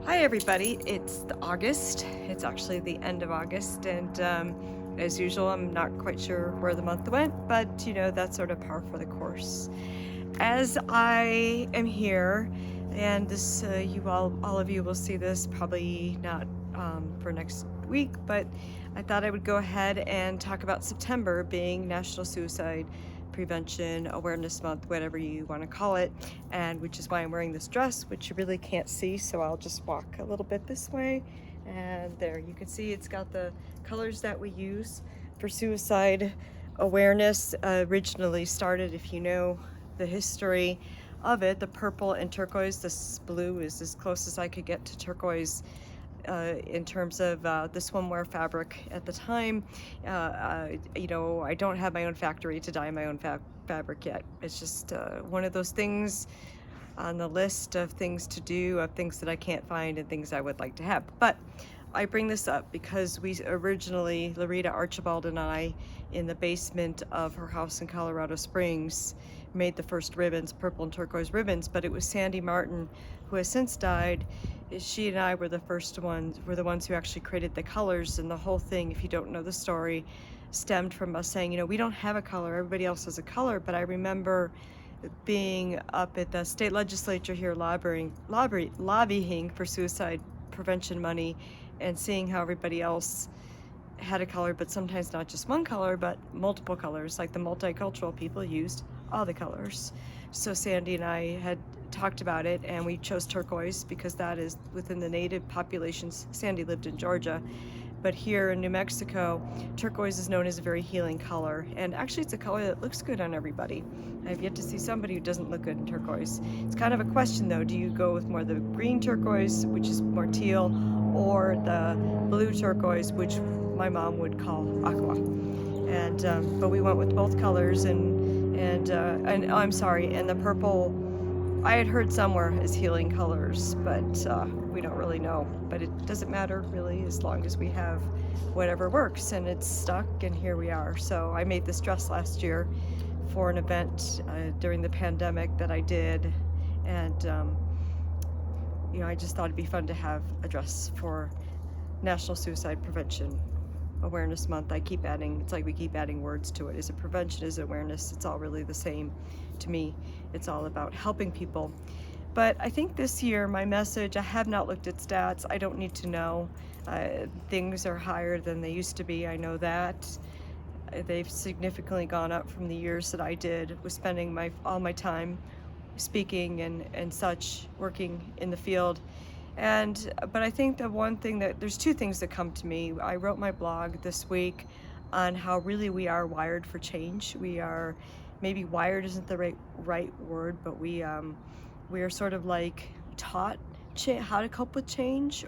Hi everybody, it's August. It's actually the end of August, and as usual, I'm not quite sure where the month went, but that's sort of par for the course. As I am here, and this, all of you will see this probably not for next week, but I thought I would go ahead and talk about September being National Suicide Prevention Awareness Month, whatever you want to call it, and which is why I'm wearing this dress, which you really can't see, so I'll just walk a little bit this way, and there you can see it's got the colors that we use for suicide awareness. Originally started, if you know the history of it, the purple and turquoise. This blue is as close as I could get to turquoise in terms of the swimwear fabric at the time. I don't have my own factory to dye my own fabric yet. It's just one of those things on the list of things to do, of things that I can't find and things I would like to have. But I bring this up because we originally, Larita Archibald and I, in the basement of her house in Colorado Springs, made the first ribbons, purple and turquoise ribbons, but it was Sandy Martin, who has since died. She and I were the the ones who actually created the colors, and the whole thing, if you don't know the story, stemmed from us saying, we don't have a color, everybody else has a color. But I remember being up at the state legislature here lobbying for suicide prevention money, and seeing how everybody else had a color, but sometimes not just one color, but multiple colors. Like the multicultural people used all the colors. So Sandy and I had talked about it, and we chose turquoise because that is within the native populations. Sandy lived in Georgia, but here in New Mexico, turquoise is known as a very healing color, and actually it's a color that looks good on everybody. I've yet to see somebody who doesn't look good in turquoise. It's kind of a question though, do you go with more the green turquoise, which is more teal, or the blue turquoise, which my mom would call aqua? And but we went with both colors, and oh, I'm sorry, and the purple I had heard somewhere is healing colors, but we don't really know. But it doesn't matter really, as long as we have whatever works, and it's stuck, and here we are. So I made this dress last year for an event during the pandemic that I did, and I just thought it'd be fun to have a dress for National Suicide Prevention Awareness Month. I keep adding, it's like we keep adding words to it. Is it prevention? Is it awareness? It's all really the same to me. It's all about helping people. But I think this year my message, I have not looked at stats. I don't need to know. Things are higher than they used to be. I know that. They've significantly gone up from the years that I was spending all my time speaking and such, working in the field. But I think the one thing there's two things that come to me. I wrote my blog this week on how really we are wired for change. We are, maybe wired isn't the right word, but we are sort of like taught how to cope with change,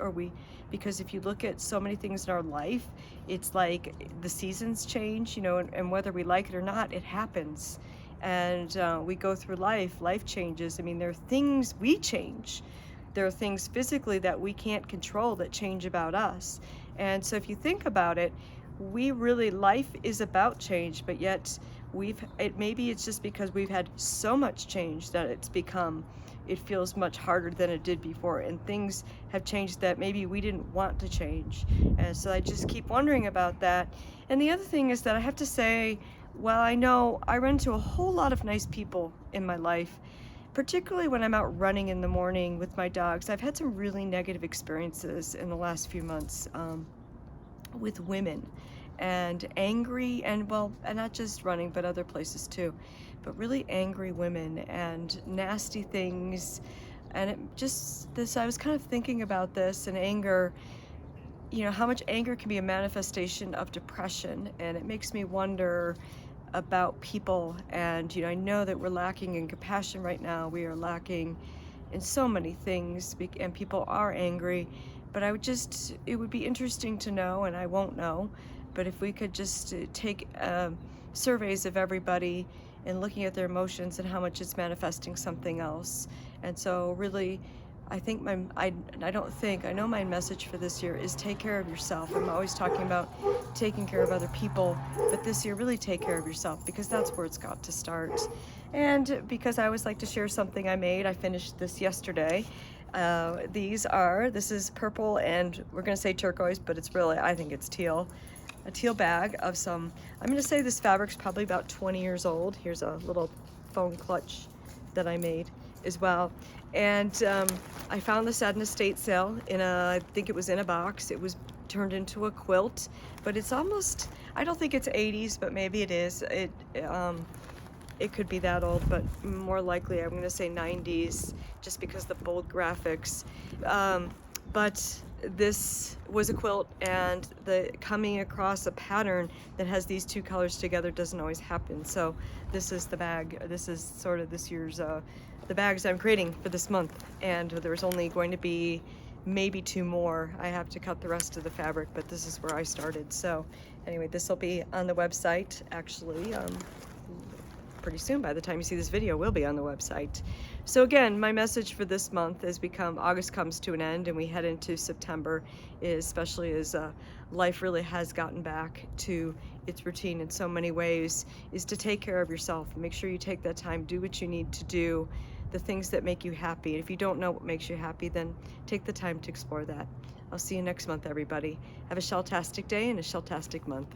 because if you look at so many things in our life, it's like the seasons change, and whether we like it or not, it happens. And we go through life changes. I mean, there are things we change. There are things physically that we can't control that change about us. And so if you think about it, life is about change, but yet maybe it's just because we've had so much change that it feels much harder than it did before, and things have changed that maybe we didn't want to change. And so I just keep wondering about that. And the other thing is that I have to say, well, I know I run into a whole lot of nice people in my life, particularly when I'm out running in the morning with my dogs. I've had some really negative experiences in the last few months with women, and angry, and not just running, but other places too, but really angry women and nasty things. And I was kind of thinking about this, and anger, how much anger can be a manifestation of depression, and it makes me wonder about people. And I know that we're lacking in compassion right now. We are lacking in so many things, and people are angry. But it would be interesting to know, and I won't know, but if we could just take surveys of everybody and looking at their emotions and how much it's manifesting something else. And so really, I know my message for this year is take care of yourself. I'm always talking about taking care of other people, but this year really take care of yourself, because that's where it's got to start. And because I always like to share something I made, I finished this yesterday. This is purple and we're gonna say turquoise, but it's really, I think it's teal. A teal bag of some, I'm gonna say this fabric's probably about 20 years old. Here's a little phone clutch that I made as well. And I found this at an estate sale I think it was in a box. It was turned into a quilt, but it's almost, I don't think it's 80s, but maybe it is. It could be that old, but more likely I'm going to say 90s, just because the bold graphics. But this was a quilt, and the coming across a pattern that has these two colors together doesn't always happen. So this is the bag. This is sort of this year's the bags I'm creating for this month, and there's only going to be maybe 2 more. I have to cut the rest of the fabric, but this is where I started. So anyway, this will be on the website actually. Pretty soon. By the time you see this video, will be on the website. So again, my message for this month has become August comes to an end and we head into September, especially as life really has gotten back to its routine in so many ways, is to take care of yourself. Make sure you take that time, do what you need to do, the things that make you happy. If you don't know what makes you happy, then take the time to explore that. I'll see you next month, everybody. Have a shelltastic day and a shelltastic month.